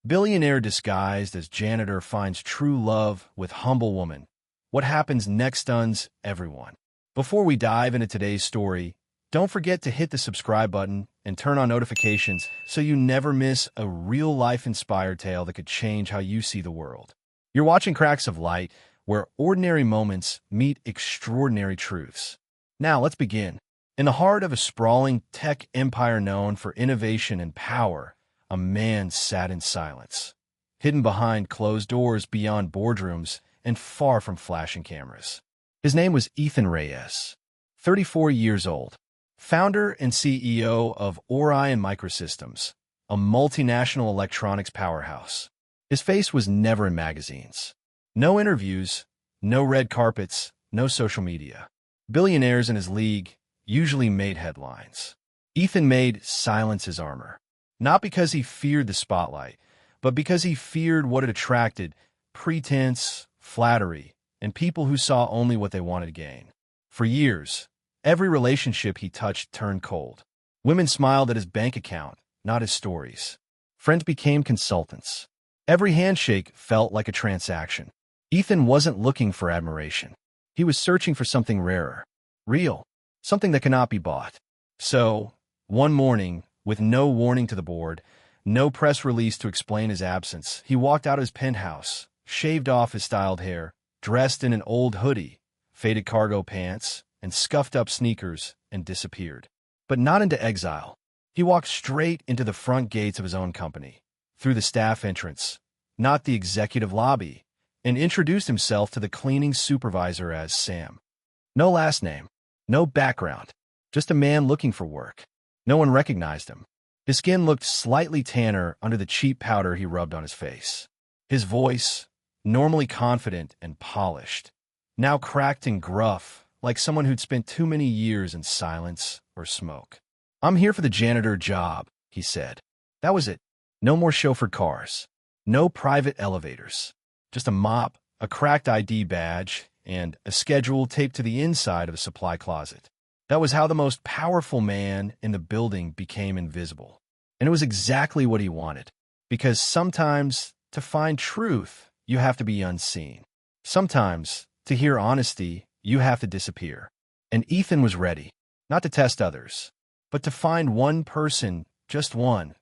Billionaire disguised as janitor finds true love with humble woman. What happens next stuns everyone. Before we dive into today's story, don't forget to hit the subscribe button and turn on notifications so you never miss a real-life inspired tale that could change how you see the world. You're watching Cracks of Light, where ordinary moments meet extraordinary truths. Now, let's begin. In the heart of a sprawling tech empire known for innovation and power, a man sat in silence, hidden behind closed doors beyond boardrooms and far from flashing cameras. His name was Ethan Reyes, 34 years old, founder and CEO of Orion Microsystems, a multinational electronics powerhouse. His face was never in magazines. No interviews, no red carpets, no social media. Billionaires in his league usually made headlines. Ethan made silence his armor. Not because he feared the spotlight, but because he feared what it attracted: pretense, flattery, and people who saw only what they wanted to gain. For years, every relationship he touched turned cold. Women smiled at his bank account, not his stories. Friends became consultants. Every handshake felt like a transaction. Ethan wasn't looking for admiration. He was searching for something rarer, real, something that cannot be bought. So, one morning, with no warning to the board, no press release to explain his absence, he walked out of his penthouse, shaved off his styled hair, dressed in an old hoodie, faded cargo pants, and scuffed-up sneakers, and disappeared. But not into exile. He walked straight into the front gates of his own company, through the staff entrance, not the executive lobby, and introduced himself to the cleaning supervisor as Sam. No last name, no background, just a man looking for work. No one recognized him. His skin looked slightly tanner under the cheap powder he rubbed on his face. His voice, normally confident and polished, now cracked and gruff, like someone who'd spent too many years in silence or smoke. "I'm here for the janitor job," he said. That was it. No more chauffeured cars. No private elevators. Just a mop, a cracked ID badge, and a schedule taped to the inside of a supply closet. That was how the most powerful man in the building became invisible. And it was exactly what he wanted. Because sometimes, to find truth, you have to be unseen. Sometimes, to hear honesty, you have to disappear. And Ethan was ready, not to test others, but to find one person, just one,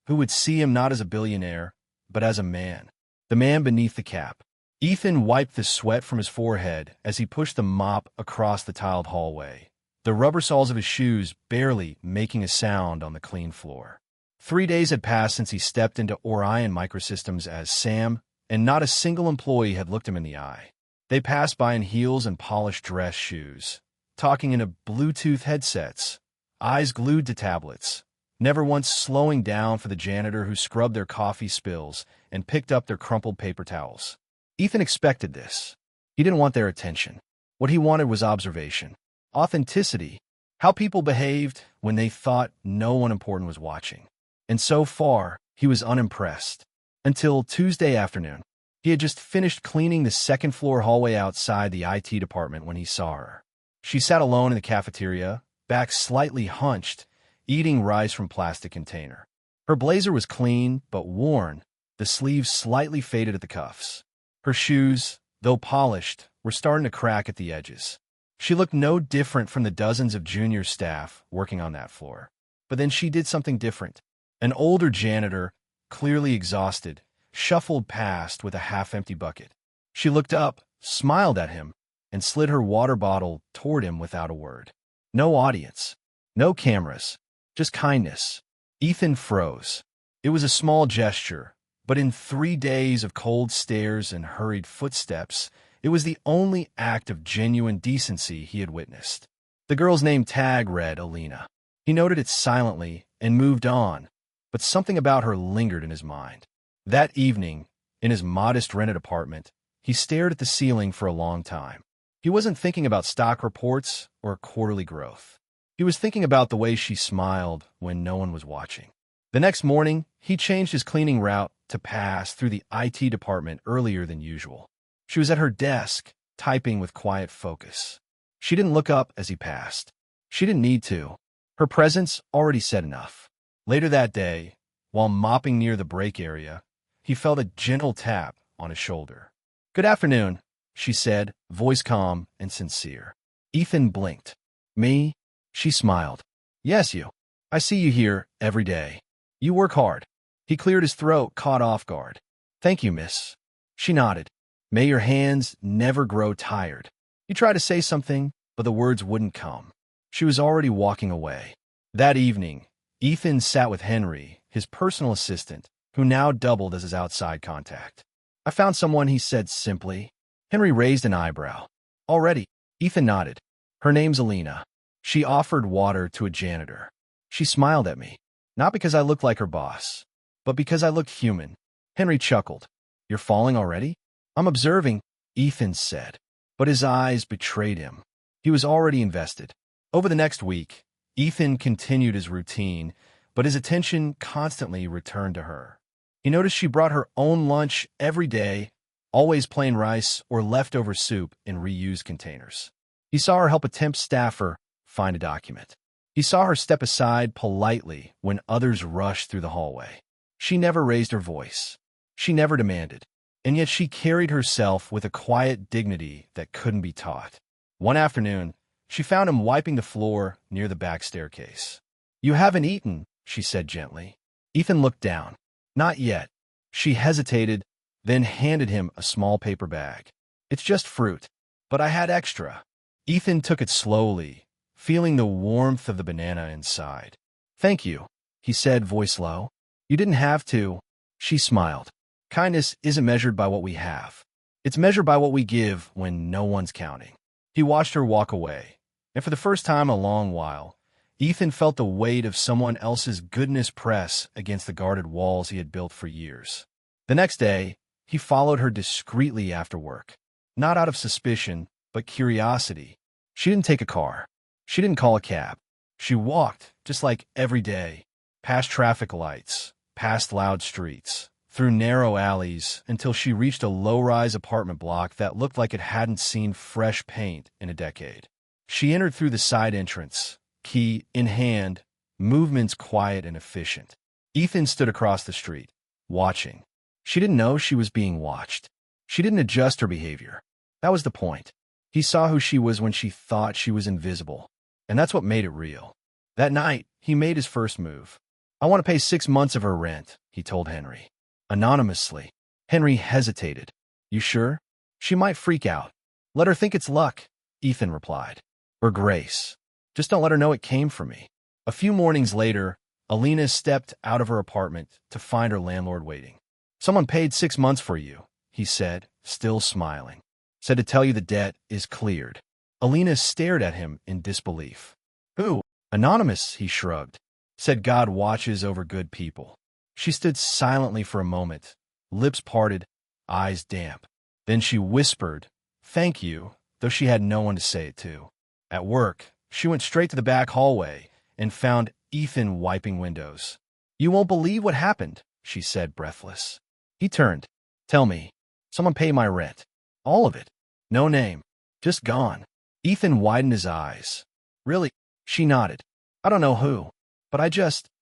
who would see him not as a billionaire, but as a man. The man beneath the cap. Ethan wiped the sweat from his forehead as he pushed the mop across the tiled hallway, the rubber soles of his shoes barely making a sound on the clean floor. 3 days had passed since he stepped into Orion Microsystems as Sam, and not a single employee had looked him in the eye. They passed by in heels and polished dress shoes, talking into Bluetooth headsets, eyes glued to tablets, never once slowing down for the janitor who scrubbed their coffee spills and picked up their crumpled paper towels. Ethan expected this. He didn't want their attention. What he wanted was observation. Authenticity, how people behaved when they thought no one important was watching. And so far, he was unimpressed. Until Tuesday afternoon. He had just finished cleaning the second-floor hallway outside the IT department when he saw her. She sat alone in the cafeteria, back slightly hunched, eating rice from plastic container. Her blazer was clean but worn, the sleeves slightly faded at the cuffs. Her shoes, though polished, were starting to crack at the edges. She looked no different from the dozens of junior staff working on that floor. But then she did something different. An older janitor, clearly exhausted, shuffled past with a half-empty bucket. She looked up, smiled at him, and slid her water bottle toward him without a word. No audience, no cameras, just kindness. Ethan froze. It was a small gesture, but in 3 days of cold stares and hurried footsteps, it was the only act of genuine decency he had witnessed. The girl's name tag read Alina. He noted it silently and moved on, but something about her lingered in his mind. That evening, in his modest rented apartment, he stared at the ceiling for a long time. He wasn't thinking about stock reports or quarterly growth. He was thinking about the way she smiled when no one was watching. The next morning, he changed his cleaning route to pass through the IT department earlier than usual. She was at her desk, typing with quiet focus. She didn't look up as he passed. She didn't need to. Her presence already said enough. Later that day, while mopping near the break area, he felt a gentle tap on his shoulder. "Good afternoon," she said, voice calm and sincere. Ethan blinked. "Me?" She smiled. "Yes, you. I see you here every day. You work hard." He cleared his throat, caught off guard. "Thank you, miss." She nodded. "May your hands never grow tired." He tried to say something, but the words wouldn't come. She was already walking away. That evening, Ethan sat with Henry, his personal assistant, who now doubled as his outside contact. "I found someone," he said simply. Henry raised an eyebrow. "Already?" Ethan nodded. "Her name's Alina. She offered water to a janitor. She smiled at me, not because I looked like her boss, but because I looked human." Henry chuckled. "You're falling already?" "I'm observing," Ethan said, but his eyes betrayed him. He was already invested. Over the next week, Ethan continued his routine, but his attention constantly returned to her. He noticed she brought her own lunch every day, always plain rice or leftover soup in reused containers. He saw her help a temp staffer find a document. He saw her step aside politely when others rushed through the hallway. She never raised her voice. She never demanded. And yet she carried herself with a quiet dignity that couldn't be taught. One afternoon, she found him wiping the floor near the back staircase. "You haven't eaten," she said gently. Ethan looked down. "Not yet." She hesitated, then handed him a small paper bag. "It's just fruit, but I had extra." Ethan took it slowly, feeling the warmth of the banana inside. "Thank you," he said, voice low. "You didn't have to." She smiled. "Kindness isn't measured by what we have. It's measured by what we give when no one's counting." He watched her walk away, and for the first time in a long while, Ethan felt the weight of someone else's goodness press against the guarded walls he had built for years. The next day, he followed her discreetly after work. Not out of suspicion, but curiosity. She didn't take a car. She didn't call a cab. She walked, just like every day, past traffic lights, past loud streets, through narrow alleys, until she reached a low-rise apartment block that looked like it hadn't seen fresh paint in a decade. She entered through the side entrance, key in hand, movements quiet and efficient. Ethan stood across the street, watching. She didn't know she was being watched. She didn't adjust her behavior. That was the point. He saw who she was when she thought she was invisible, and that's what made it real. That night, he made his first move. "I want to pay 6 months of her rent," he told Henry. Anonymously. Henry hesitated. "You sure? She might freak out." "Let her think it's luck," Ethan replied. "Or grace. Just don't let her know it came from me." A few mornings later, Alina stepped out of her apartment to find her landlord waiting. "Someone paid 6 months for you," he said, still smiling. "Said to tell you the debt is cleared." Alina stared at him in disbelief. "Who?" "Anonymous," he shrugged. "Said God watches over good people." She stood silently for a moment, lips parted, eyes damp. Then she whispered, "Thank you," though she had no one to say it to. At work, she went straight to the back hallway and found Ethan wiping windows. "You won't believe what happened," she said, breathless. He turned. "Tell me. Someone pay my rent. All of it. No name. Just gone." Ethan widened his eyes. "Really?" She nodded. "I don't know who, but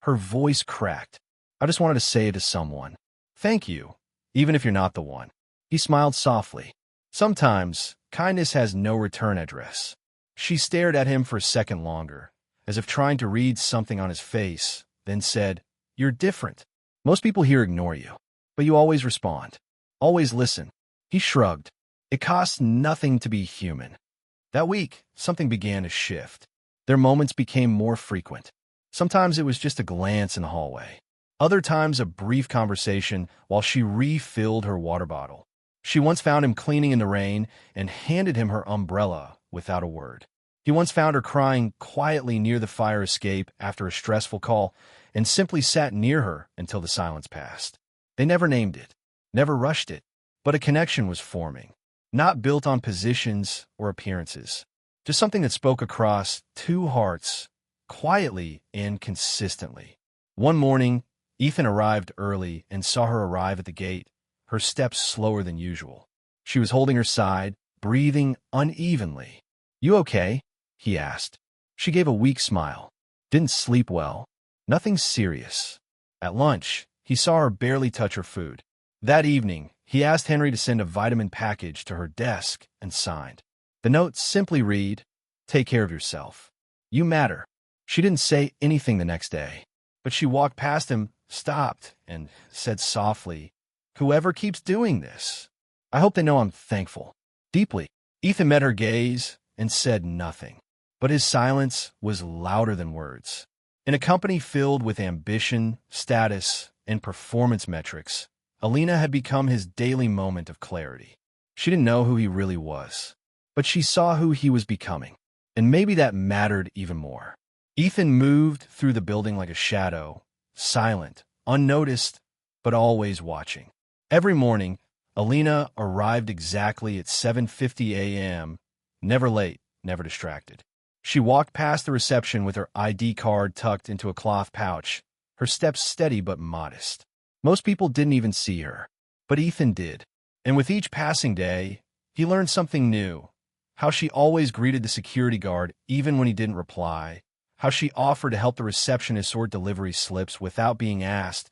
her voice cracked. "I just wanted to say it to someone. Thank you, even if you're not the one." He smiled softly. "Sometimes, kindness has no return address." She stared at him for a second longer, as if trying to read something on his face, then said, "You're different. Most people here ignore you, but you always respond. Always listen." He shrugged. It costs nothing to be human. That week, something began to shift. Their moments became more frequent. Sometimes it was just a glance in the hallway. Other times a brief conversation while she refilled her water bottle. She once found him cleaning in the rain and handed him her umbrella without a word. He once found her crying quietly near the fire escape after a stressful call and simply sat near her until the silence passed. They never named it, never rushed it, but a connection was forming, not built on positions or appearances, just something that spoke across two hearts, quietly and consistently. One morning, Ethan arrived early and saw her arrive at the gate, her steps slower than usual. She was holding her side, breathing unevenly. "You okay?" he asked. She gave a weak smile. "Didn't sleep well." "Nothing serious." At lunch, he saw her barely touch her food. That evening, he asked Henry to send a vitamin package to her desk and signed. The note simply read, "Take care of yourself. You matter." She didn't say anything the next day, but she walked past him, stopped, and said softly, "Whoever keeps doing this, I hope they know I'm thankful." Deeply. Ethan met her gaze and said nothing, but his silence was louder than words. In a company filled with ambition, status, and performance metrics, Alina had become his daily moment of clarity. She didn't know who he really was, but she saw who he was becoming, and maybe that mattered even more. Ethan moved through the building like a shadow, silent, unnoticed, but always watching. Every morning, Alina arrived exactly at 7:50 a.m., never late, never distracted. She walked past the reception with her ID card tucked into a cloth pouch, her steps steady but modest. Most people didn't even see her, but Ethan did. And with each passing day, he learned something new. How she always greeted the security guard even when he didn't reply. How she offered to help the receptionist sort delivery slips without being asked.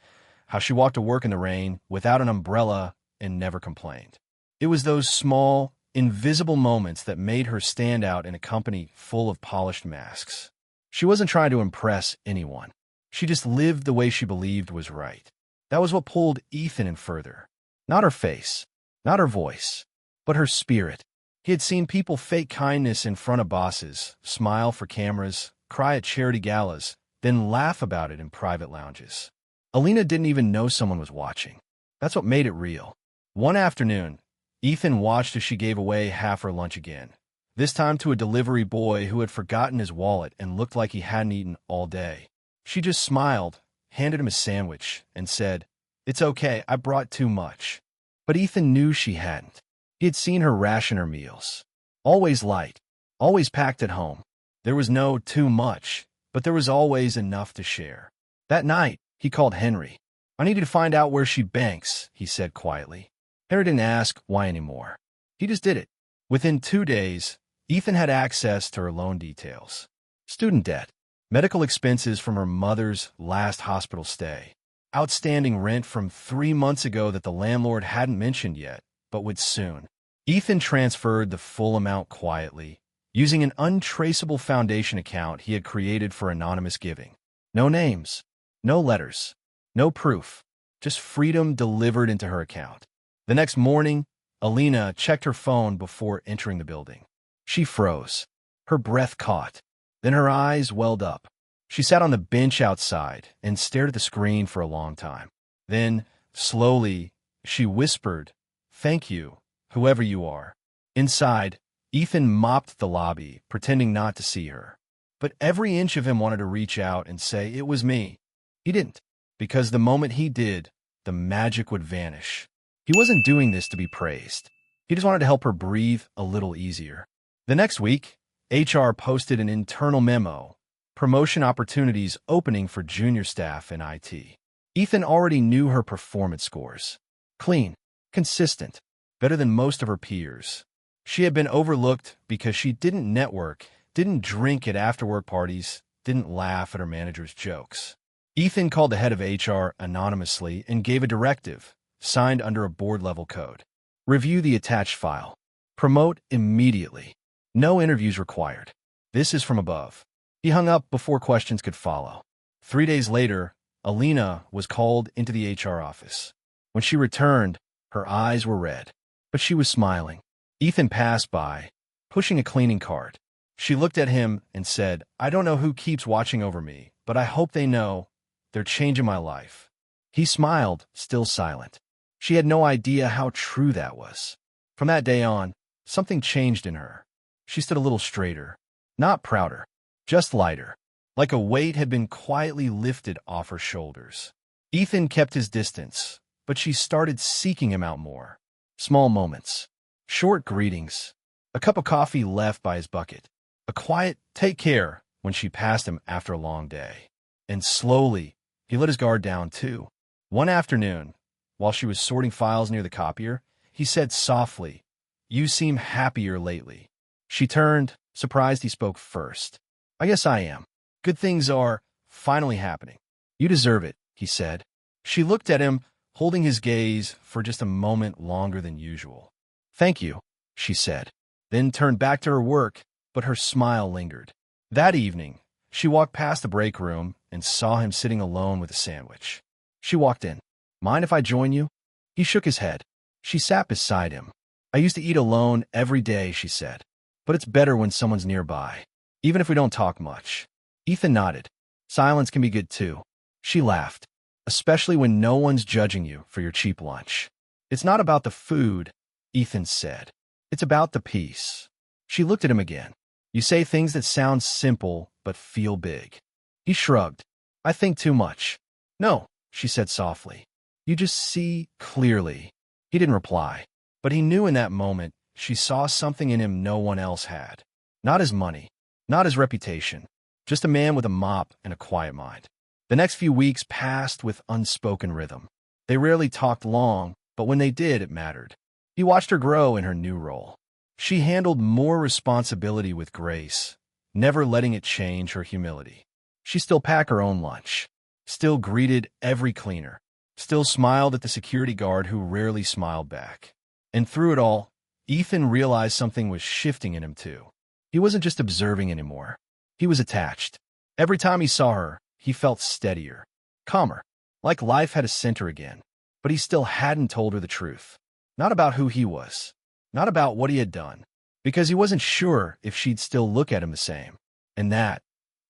How she walked to work in the rain without an umbrella and never complained. It was those small, invisible moments that made her stand out in a company full of polished masks. She wasn't trying to impress anyone. She just lived the way she believed was right. That was what pulled Ethan in further. Not her face, not her voice, but her spirit. He had seen people fake kindness in front of bosses, smile for cameras, cry at charity galas, then laugh about it in private lounges. Alina didn't even know someone was watching. That's what made it real. One afternoon, Ethan watched as she gave away half her lunch again, this time to a delivery boy who had forgotten his wallet and looked like he hadn't eaten all day. She just smiled, handed him a sandwich, and said, "It's okay, I brought too much." But Ethan knew she hadn't. He had seen her ration her meals. Always light, always packed at home. There was no too much, but there was always enough to share. That night, he called Henry. "I need you to find out where she banks," he said quietly. Henry didn't ask why anymore. He just did it. Within 2 days, Ethan had access to her loan details. Student debt, medical expenses from her mother's last hospital stay, outstanding rent from 3 months ago that the landlord hadn't mentioned yet, but would soon. Ethan transferred the full amount quietly, using an untraceable foundation account he had created for anonymous giving. No names, no letters, no proof, just freedom delivered into her account. The next morning, Alina checked her phone before entering the building. She froze. Her breath caught. Then her eyes welled up. She sat on the bench outside and stared at the screen for a long time. Then, slowly, she whispered, "Thank you, whoever you are." Inside, Ethan mopped the lobby, pretending not to see her. But every inch of him wanted to reach out and say, "It was me." He didn't, because the moment he did, the magic would vanish. He wasn't doing this to be praised. He just wanted to help her breathe a little easier. The next week, HR posted an internal memo, promotion opportunities opening for junior staff in IT. Ethan already knew her performance scores. Clean, consistent, better than most of her peers. She had been overlooked because she didn't network, didn't drink at after-work parties, didn't laugh at her manager's jokes. Ethan called the head of HR anonymously and gave a directive, signed under a board-level code. Review the attached file. Promote immediately. No interviews required. This is from above. He hung up before questions could follow. 3 days later, Alina was called into the HR office. When she returned, her eyes were red, but she was smiling. Ethan passed by, pushing a cleaning cart. She looked at him and said, "I don't know who keeps watching over me, but I hope they know they're changing my life." He smiled, still silent. She had no idea how true that was. From that day on, something changed in her. She stood a little straighter, not prouder, just lighter, like a weight had been quietly lifted off her shoulders. Ethan kept his distance, but she started seeking him out more. Small moments, short greetings, a cup of coffee left by his bucket, a quiet "take care" when she passed him after a long day. And slowly, he let his guard down too. One afternoon, while she was sorting files near the copier, he said softly, "You seem happier lately." She turned, surprised he spoke first. "I guess I am. Good things are finally happening." "You deserve it," he said. She looked at him, holding his gaze for just a moment longer than usual. "Thank you," she said, then turned back to her work, but her smile lingered. That evening, she walked past the break room and saw him sitting alone with a sandwich. She walked in. "Mind if I join you?" He shook his head. She sat beside him. "I used to eat alone every day," she said. "But it's better when someone's nearby, even if we don't talk much." Ethan nodded. "Silence can be good too." She laughed. "Especially when no one's judging you for your cheap lunch." "It's not about the food," Ethan said. "It's about the peace." She looked at him again. "You say things that sound simple but feel big." He shrugged. "I think too much." "No," she said softly. "You just see clearly." He didn't reply, but he knew in that moment she saw something in him no one else had. Not his money, not his reputation, just a man with a mop and a quiet mind. The next few weeks passed with unspoken rhythm. They rarely talked long, but when they did, it mattered. He watched her grow in her new role. She handled more responsibility with grace, never letting it change her humility. She still packed her own lunch, still greeted every cleaner, still smiled at the security guard who rarely smiled back. And through it all, Ethan realized something was shifting in him too. He wasn't just observing anymore. He was attached. Every time he saw her, he felt steadier, calmer, like life had a center again. But he still hadn't told her the truth. Not about who he was, not about what he had done, because he wasn't sure if she'd still look at him the same. And that,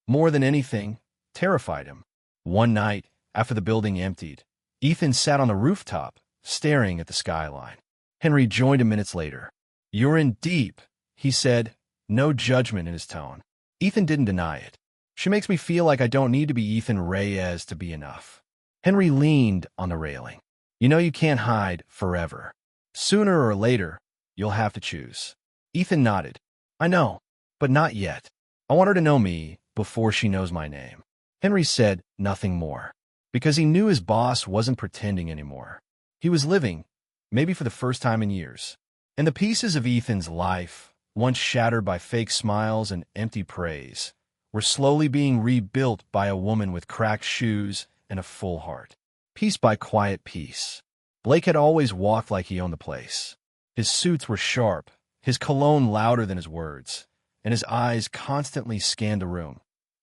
more than anything, terrified him. One night, after the building emptied, Ethan sat on the rooftop, staring at the skyline. Henry joined him minutes later. "You're in deep," he said, no judgment in his tone. Ethan didn't deny it. "She makes me feel like I don't need to be Ethan Reyes to be enough." Henry leaned on the railing. "You know you can't hide forever. Sooner or later, you'll have to choose." Ethan nodded. "I know, but not yet. I want her to know me before she knows my name." Henry said nothing more, because he knew his boss wasn't pretending anymore. He was living, maybe for the first time in years. And the pieces of Ethan's life, once shattered by fake smiles and empty praise, were slowly being rebuilt by a woman with cracked shoes and a full heart. Piece by quiet piece. Blake had always walked like he owned the place. His suits were sharp, his cologne louder than his words, and his eyes constantly scanned the room.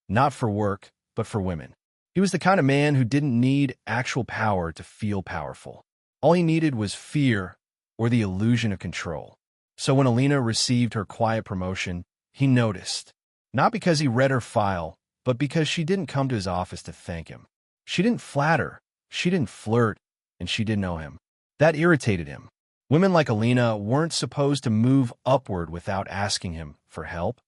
Not for work, but for women. He was the kind of man who didn't need actual power to feel powerful. All he needed was fear or the illusion of control. So when Alina received her quiet promotion, he noticed. Not because he read her file, but because she didn't come to his office to thank him. She didn't flatter, she didn't flirt, and she didn't know him. That irritated him. Women like Alina weren't supposed to move upward without asking him for help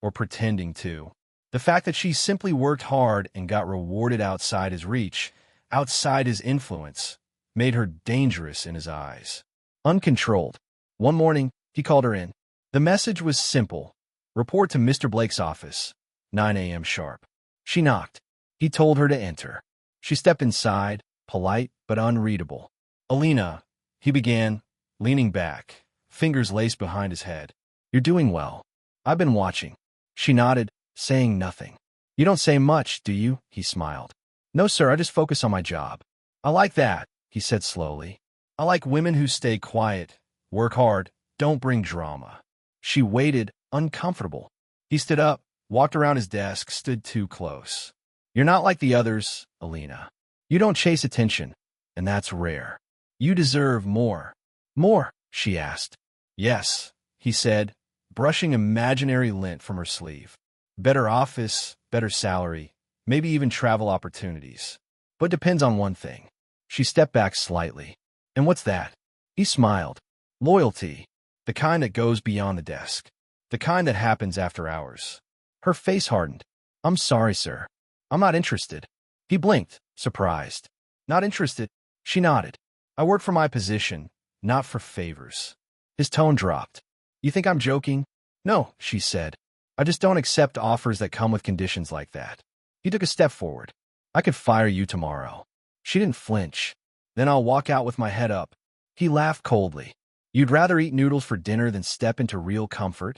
or pretending to. The fact that she simply worked hard and got rewarded outside his reach, outside his influence, made her dangerous in his eyes. Uncontrolled. One morning, he called her in. The message was simple. Report to Mr. Blake's office, 9 a.m. sharp. She knocked. He told her to enter. She stepped inside, polite but unreadable. "Alina," he began, leaning back, fingers laced behind his head. "You're doing well. I've been watching." She nodded, saying nothing. "You don't say much, do you?" He smiled. "No, sir, I just focus on my job." "I like that," he said slowly. "I like women who stay quiet, work hard, don't bring drama." She waited, uncomfortable. He stood up, walked around his desk, stood too close. "You're not like the others, Alina. You don't chase attention, and that's rare. You deserve more." "More?" she asked. "Yes," he said, brushing imaginary lint from her sleeve. "Better office, better salary, maybe even travel opportunities. But depends on one thing." She stepped back slightly. "And what's that?" He smiled. "Loyalty. The kind that goes beyond the desk. The kind that happens after hours." Her face hardened. "I'm sorry, sir. I'm not interested." He blinked, surprised. "Not interested?" She nodded. "I work for my position, not for favors." His tone dropped. "You think I'm joking?" "No," she said. "I just don't accept offers that come with conditions like that." He took a step forward. "I could fire you tomorrow." She didn't flinch. "Then I'll walk out with my head up." He laughed coldly. "You'd rather eat noodles for dinner than step into real comfort?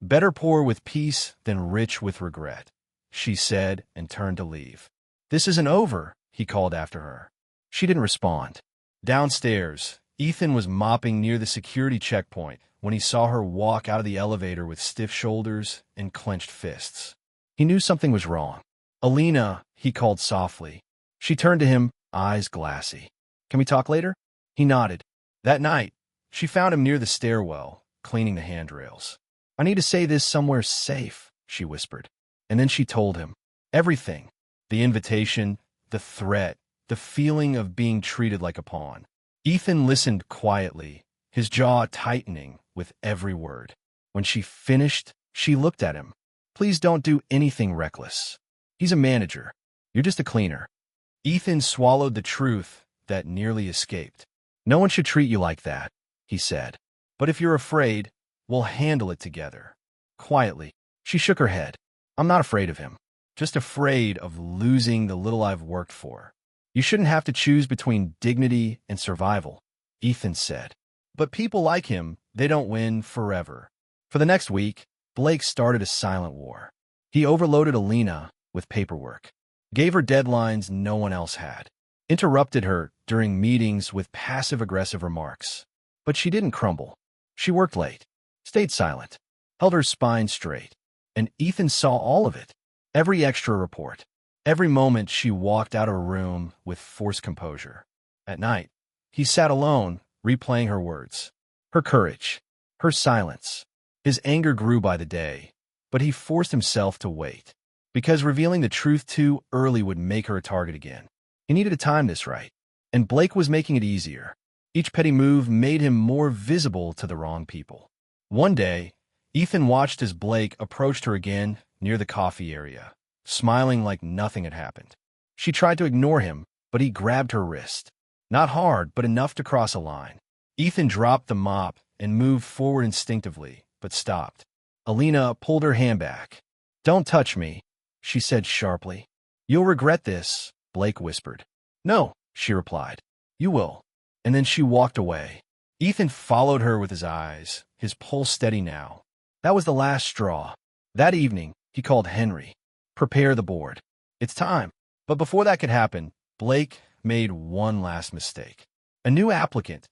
Better poor with peace than rich with regret," she said and turned to leave. "This isn't over," he called after her. She didn't respond. Downstairs, Ethan was mopping near the security checkpoint when he saw her walk out of the elevator with stiff shoulders and clenched fists. He knew something was wrong. "Alina," he called softly. She turned to him, eyes glassy. "Can we talk later?" He nodded. That night, she found him near the stairwell, cleaning the handrails. "I need to say this somewhere safe," she whispered. And then she told him. Everything. The invitation, the threat, the feeling of being treated like a pawn. Ethan listened quietly, his jaw tightening with every word. When she finished, she looked at him. "Please don't do anything reckless. He's a manager. You're just a cleaner." Ethan swallowed the truth that nearly escaped. "No one should treat you like that," he said. "But if you're afraid, we'll handle it together." Quietly, she shook her head. "I'm not afraid of him. Just afraid of losing the little I've worked for." "You shouldn't have to choose between dignity and survival," Ethan said. "But people like him, they don't win forever." For the next week, Blake started a silent war. He overloaded Alina with paperwork, gave her deadlines no one else had, interrupted her during meetings with passive-aggressive remarks. But she didn't crumble. She worked late, stayed silent, held her spine straight, and Ethan saw all of it. Every extra report, every moment she walked out of a room with forced composure. At night, he sat alone, replaying her words, her courage, her silence. His anger grew by the day, but he forced himself to wait, because revealing the truth too early would make her a target again. He needed to time this right, and Blake was making it easier. Each petty move made him more visible to the wrong people. One day, Ethan watched as Blake approached her again near the coffee area, smiling like nothing had happened. She tried to ignore him, but he grabbed her wrist. Not hard, but enough to cross a line. Ethan dropped the mop and moved forward instinctively, but stopped. Alina pulled her hand back. "Don't touch me," she said sharply. "You'll regret this," Blake whispered. "No," she replied. "You will." And then she walked away. Ethan followed her with his eyes, his pulse steady now. That was the last straw. That evening, he called Henry. "Prepare the board. It's time." But before that could happen, Blake made one last mistake. A new applicant,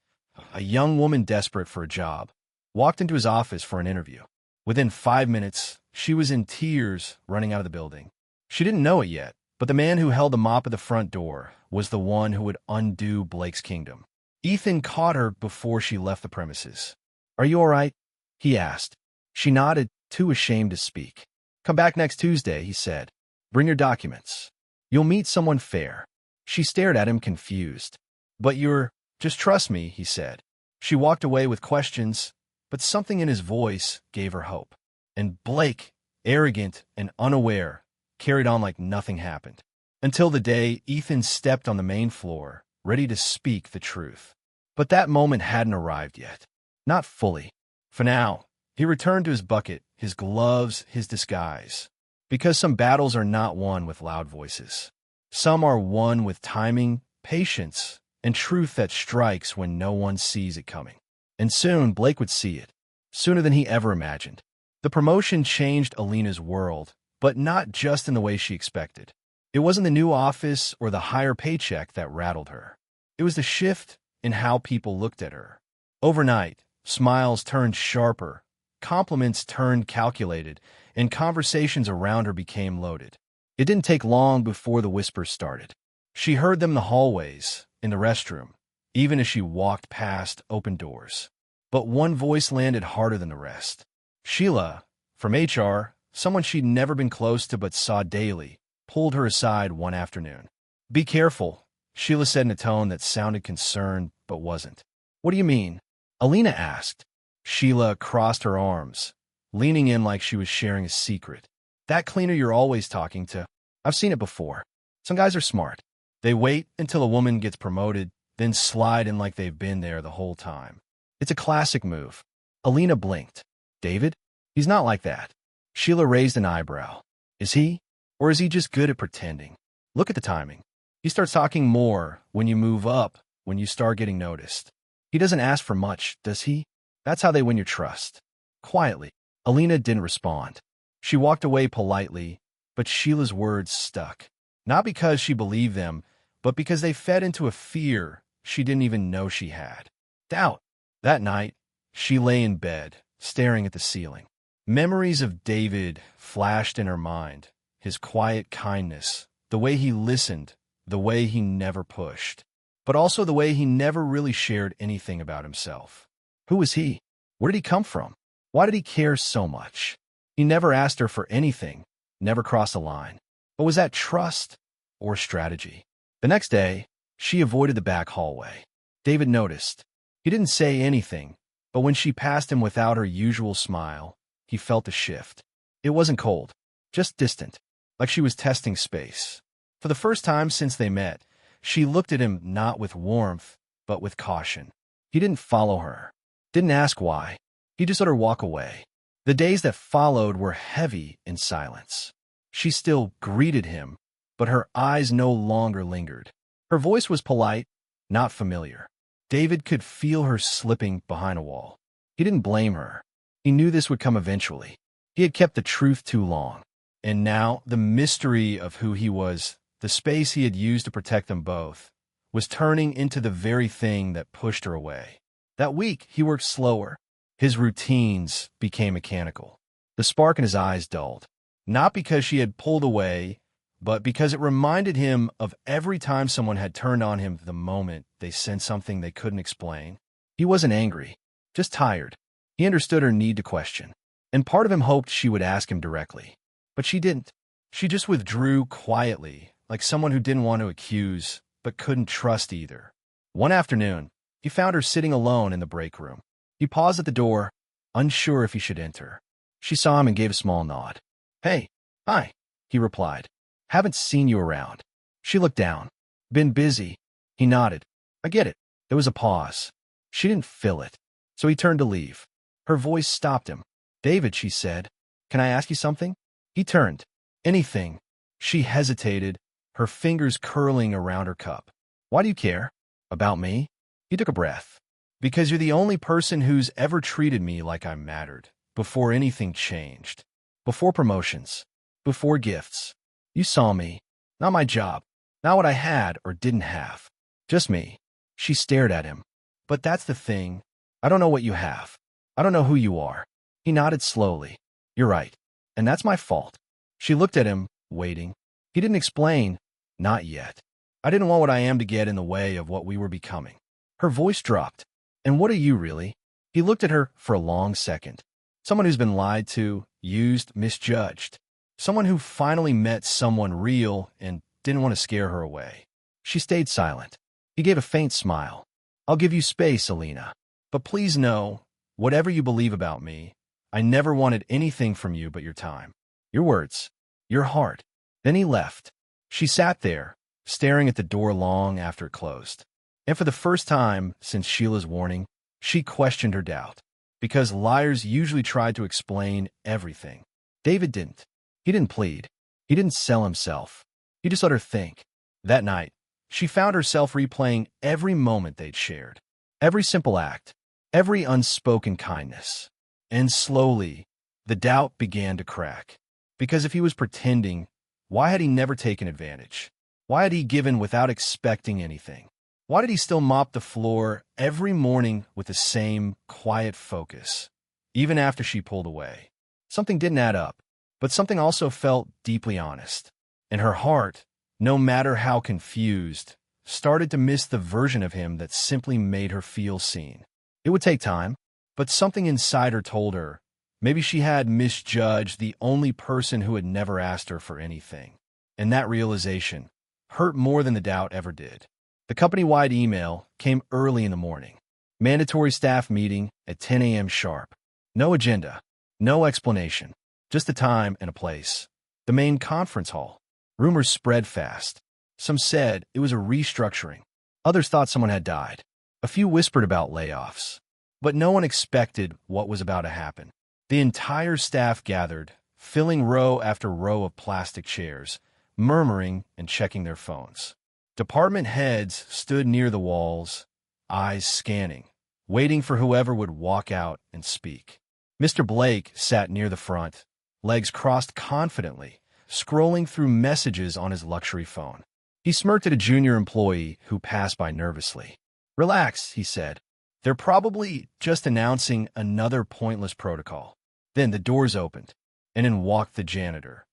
a young woman desperate for a job, walked into his office for an interview. Within 5 minutes, she was in tears running out of the building. She didn't know it yet, but the man who held the mop at the front door was the one who would undo Blake's kingdom. Ethan caught her before she left the premises. "Are you all right?" he asked. She nodded, too ashamed to speak. "Come back next Tuesday," he said. "Bring your documents. You'll meet someone fair." She stared at him confused. "But you're—" "Just trust me," he said. She walked away with questions, but something in his voice gave her hope. And Blake, arrogant and unaware, carried on like nothing happened. Until the day Ethan stepped on the main floor, ready to speak the truth. But that moment hadn't arrived yet. Not fully. For now, he returned to his bucket, his gloves, his disguise. Because some battles are not won with loud voices. Some are won with timing, patience, and truth that strikes when no one sees it coming. And soon, Blake would see it. Sooner than he ever imagined. The promotion changed Alina's world, but not just in the way she expected. It wasn't the new office or the higher paycheck that rattled her. It was the shift in how people looked at her. Overnight, smiles turned sharper, compliments turned calculated, and conversations around her became loaded. It didn't take long before the whispers started. She heard them in the hallways, in the restroom, even as she walked past open doors. But one voice landed harder than the rest. Sheila, from HR, someone she'd never been close to but saw daily, pulled her aside one afternoon. "Be careful," Sheila said in a tone that sounded concerned but wasn't. "What do you mean?" Alina asked. Sheila crossed her arms, leaning in like she was sharing a secret. "That cleaner you're always talking to, I've seen it before. Some guys are smart. They wait until a woman gets promoted, then slide in like they've been there the whole time. It's a classic move." Alina blinked. "David? He's not like that." Sheila raised an eyebrow. "Is he? Or is he just good at pretending? Look at the timing. He starts talking more when you move up, when you start getting noticed. He doesn't ask for much, does he? That's how they win your trust." Quietly, Alina didn't respond. She walked away politely, but Sheila's words stuck. Not because she believed them, but because they fed into a fear she didn't even know she had. Doubt. That night, she lay in bed, staring at the ceiling. Memories of David flashed in her mind, his quiet kindness, the way he listened, the way he never pushed, but also the way he never really shared anything about himself. Who was he? Where did he come from? Why did he care so much? He never asked her for anything, never crossed a line. But was that trust or strategy? The next day, she avoided the back hallway. David noticed. He didn't say anything, but when she passed him without her usual smile, he felt a shift. It wasn't cold, just distant, like she was testing space. For the first time since they met, she looked at him not with warmth, but with caution. He didn't follow her, didn't ask why. He just let her walk away. The days that followed were heavy in silence. She still greeted him, but her eyes no longer lingered. Her voice was polite, not familiar. David could feel her slipping behind a wall. He didn't blame her. He knew this would come eventually. He had kept the truth too long. And now, the mystery of who he was, the space he had used to protect them both, was turning into the very thing that pushed her away. That week, he worked slower. His routines became mechanical. The spark in his eyes dulled. Not because she had pulled away, but because it reminded him of every time someone had turned on him the moment they sensed something they couldn't explain. He wasn't angry, just tired. He understood her need to question, and part of him hoped she would ask him directly. But she didn't. She just withdrew quietly, like someone who didn't want to accuse, but couldn't trust either. One afternoon, he found her sitting alone in the break room. He paused at the door, unsure if he should enter. She saw him and gave a small nod. "Hey, hi," he replied. "Haven't seen you around." She looked down. "Been busy." He nodded. "I get it." There was a pause. She didn't fill it, so he turned to leave. Her voice stopped him. "David," she said, "can I ask you something?" He turned. "Anything." She hesitated, her fingers curling around her cup. "Why do you care? About me?" He took a breath. "Because you're the only person who's ever treated me like I mattered, before anything changed. Before promotions. Before gifts. You saw me. Not my job. Not what I had or didn't have. Just me." She stared at him. "But that's the thing. I don't know what you have. I don't know who you are." He nodded slowly. "You're right. And that's my fault." She looked at him, waiting. He didn't explain. "Not yet. I didn't want what I am to get in the way of what we were becoming." Her voice dropped. "And what are you really?" He looked at her for a long second. Someone who's been lied to, used, misjudged. Someone who finally met someone real and didn't want to scare her away. She stayed silent. He gave a faint smile. "I'll give you space, Alina. But please know, whatever you believe about me, I never wanted anything from you but your time. Your words. Your heart." Then he left. She sat there, staring at the door long after it closed. And for the first time since Sheila's warning, she questioned her doubt. Because liars usually try to explain everything. David didn't. He didn't plead. He didn't sell himself. He just let her think. That night, she found herself replaying every moment they'd shared. Every simple act. Every unspoken kindness. And slowly, the doubt began to crack. Because if he was pretending, why had he never taken advantage? Why had he given without expecting anything? Why did he still mop the floor every morning with the same quiet focus, even after she pulled away? Something didn't add up, but something also felt deeply honest. And her heart, no matter how confused, started to miss the version of him that simply made her feel seen. It would take time, but something inside her told her maybe she had misjudged the only person who had never asked her for anything. And that realization hurt more than the doubt ever did. The company-wide email came early in the morning. Mandatory staff meeting at 10 a.m. sharp. No agenda, no explanation, just a time and a place. The main conference hall. Rumors spread fast. Some said it was a restructuring. Others thought someone had died. A few whispered about layoffs. But no one expected what was about to happen. The entire staff gathered, filling row after row of plastic chairs, murmuring and checking their phones. Department heads stood near the walls, eyes scanning, waiting for whoever would walk out and speak. Mr. Blake sat near the front, legs crossed confidently, scrolling through messages on his luxury phone. He smirked at a junior employee who passed by nervously. Relax, he said. They're probably just announcing another pointless protocol. Then the doors opened, and in walked the janitor.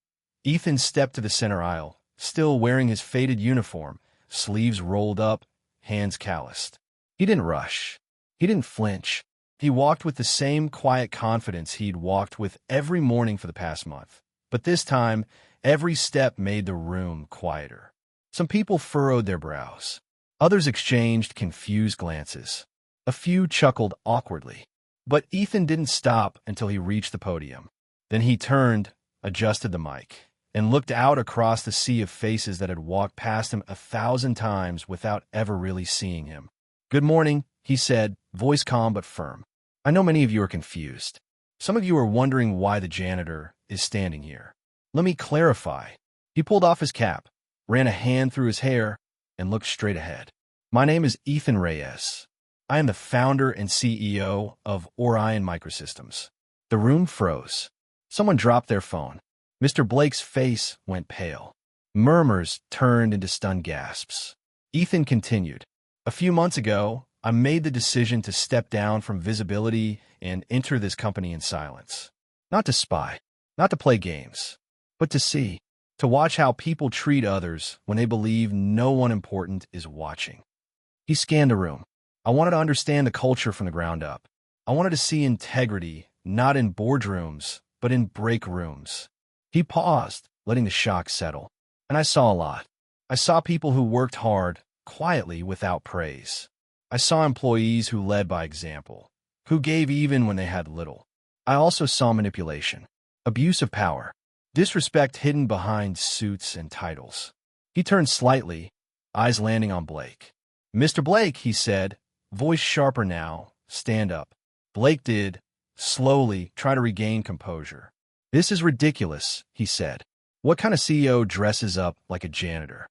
Ethan stepped to the center aisle, still wearing his faded uniform, sleeves rolled up, hands calloused. He didn't rush. He didn't flinch. He walked with the same quiet confidence he'd walked with every morning for the past month. But this time, every step made the room quieter. Some people furrowed their brows. Others exchanged confused glances. A few chuckled awkwardly. But Ethan didn't stop until he reached the podium. Then he turned, adjusted the mic, and looked out across the sea of faces that had walked past him 1,000 times without ever really seeing him. "Good morning," he said, voice calm but firm. "I know many of you are confused. Some of you are wondering why the janitor is standing here. Let me clarify." He pulled off his cap, ran a hand through his hair, and looked straight ahead. "My name is Ethan Reyes. I am the founder and CEO of Orion Microsystems." The room froze. Someone dropped their phone. Mr. Blake's face went pale. Murmurs turned into stunned gasps. Ethan continued. "A few months ago, I made the decision to step down from visibility and enter this company in silence. Not to spy, not to play games, but to see, to watch how people treat others when they believe no one important is watching." He scanned the room. "I wanted to understand the culture from the ground up. I wanted to see integrity, not in boardrooms, but in break rooms." He paused, letting the shock settle. "And I saw a lot. I saw people who worked hard, quietly, without praise. I saw employees who led by example, who gave even when they had little. I also saw manipulation, abuse of power, disrespect hidden behind suits and titles." He turned slightly, eyes landing on Blake. "Mr. Blake," he said, voice sharper now, "stand up." Blake did, slowly, try to regain composure. "This is ridiculous," he said. "What kind of CEO dresses up like a janitor?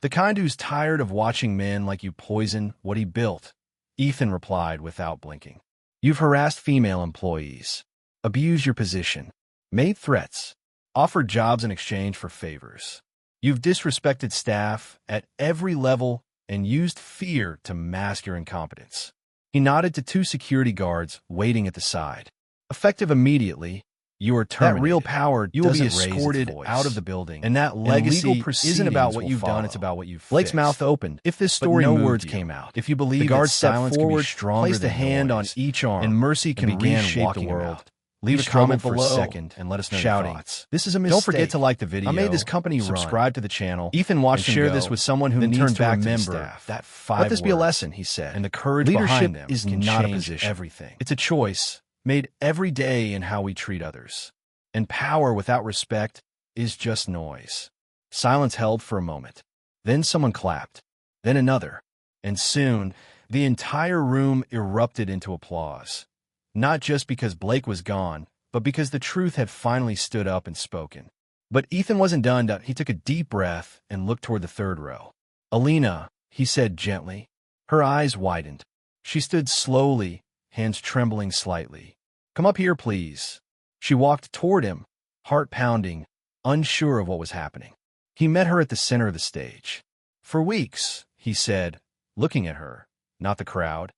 The kind who's tired of watching men like you poison what he built," Ethan replied without blinking. "You've harassed female employees, abused your position, made threats, offered jobs in exchange for favors. You've disrespected staff at every level and used fear to mask your incompetence." He nodded to two security guards waiting at the side. "Effective immediately, you are terminated. That real power you will be escorted out of the building, and that legacy isn't about what you've done, it's about what you've fixed." Blake's mouth opened. If this story no words came out, if you believe the guards stepped forward, placed a hand on each arm, and mercy can reshape the world. Leave a comment below for a second and let us know your thoughts. "This is a mistake. Don't forget to like the video. I made this company subscribe to the channel. Ethan watched and share this with someone who needs to remember that 5 Let this be a lesson," he said. "And the courage behind them is not a position. Everything. It's a choice made every day in how we treat others. And power without respect is just noise." Silence held for a moment. Then someone clapped. Then another. And soon, the entire room erupted into applause. Not just because Blake was gone, but because the truth had finally stood up and spoken. But Ethan wasn't done. He took a deep breath and looked toward the third row. "Alina," he said gently. Her eyes widened. She stood slowly, hands trembling slightly. "Come up here, please." She walked toward him, heart pounding, unsure of what was happening. He met her at the center of the stage. "For weeks," he said, looking at her, not the crowd,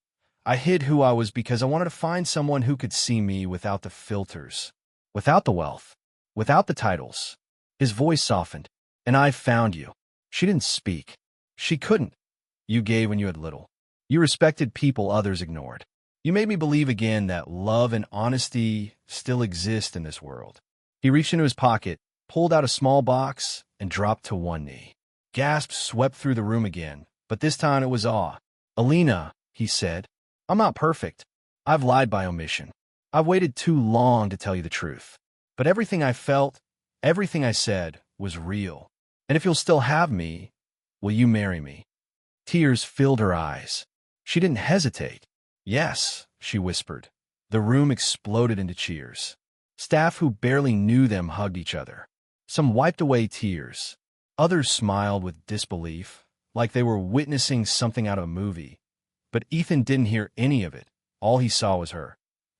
"I hid who I was because I wanted to find someone who could see me without the filters, without the wealth, without the titles." His voice softened. "And I found you." She didn't speak. She couldn't. "You gave when you had little. You respected people others ignored. You made me believe again that love and honesty still exist in this world." He reached into his pocket, pulled out a small box, and dropped to one knee. Gasps swept through the room again, but this time it was awe. "Alina," he said, "I'm not perfect. I've lied by omission. I've waited too long to tell you the truth. But everything I felt, everything I said, was real. And if you'll still have me, will you marry me?" Tears filled her eyes. She didn't hesitate. "Yes," she whispered. The room exploded into cheers. Staff who barely knew them hugged each other. Some wiped away tears. Others smiled with disbelief, like they were witnessing something out of a movie. But Ethan didn't hear any of it. All he saw was her.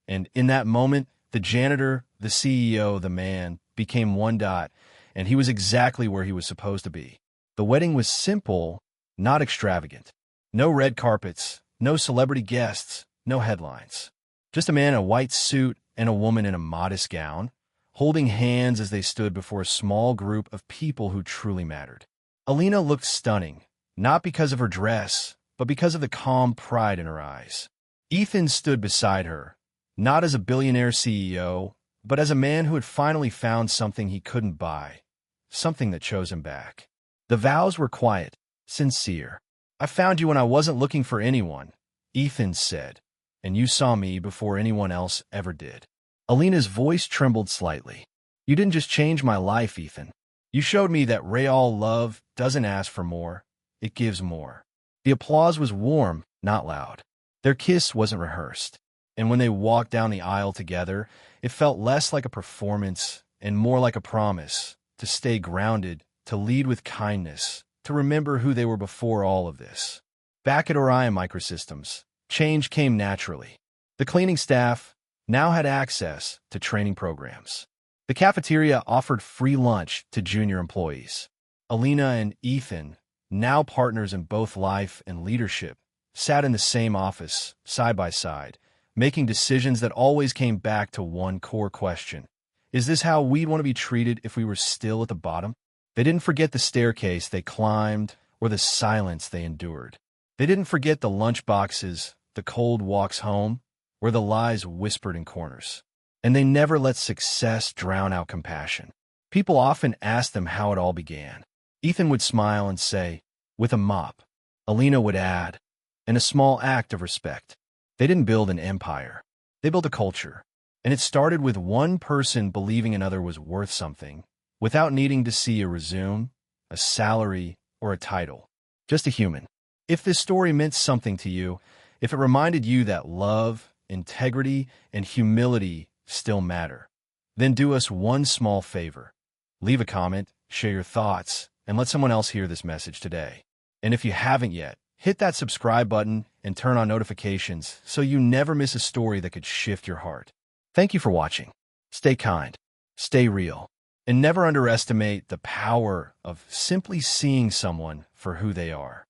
And in that moment, the janitor, the CEO, the man, became one dot, and he was exactly where he was supposed to be. The wedding was simple, not extravagant. No red carpets, No celebrity guests, no headlines. Just a man in a white suit and a woman in a modest gown, holding hands as they stood before a small group of people who truly mattered. Alina looked stunning, not because of her dress, but because of the calm pride in her eyes. Ethan stood beside her, not as a billionaire CEO, but as a man who had finally found something he couldn't buy, something that chose him back. The vows were quiet, sincere. "I found you when I wasn't looking for anyone," Ethan said, "and you saw me before anyone else ever did." Alina's voice trembled slightly. "You didn't just change my life, Ethan. You showed me that real love doesn't ask for more, it gives more." The applause was warm, not loud. Their kiss wasn't rehearsed. And when they walked down the aisle together, it felt less like a performance and more like a promise to stay grounded, to lead with kindness, to remember who they were before all of this. Back at Orion Microsystems, change came naturally. The cleaning staff now had access to training programs. The cafeteria offered free lunch to junior employees. Alina and Ethan, now partners in both life and leadership, sat in the same office, side by side, making decisions that always came back to one core question. Is this how we'd want to be treated if we were still at the bottom? They didn't forget the staircase they climbed or the silence they endured. They didn't forget the lunch boxes, the cold walks home, or the lies whispered in corners. And they never let success drown out compassion. People often asked them how it all began. Ethan would smile and say, "With a mop." Alina would add, "And a small act of respect." They didn't build an empire. They built a culture. And it started with one person believing another was worth something, without needing to see a resume, a salary, or a title. Just a human. If this story meant something to you, if it reminded you that love, integrity, and humility still matter, then do us one small favor. Leave a comment, share your thoughts, and let someone else hear this message today. And if you haven't yet, hit that subscribe button and turn on notifications so you never miss a story that could shift your heart. Thank you for watching. Stay kind, stay real, and never underestimate the power of simply seeing someone for who they are.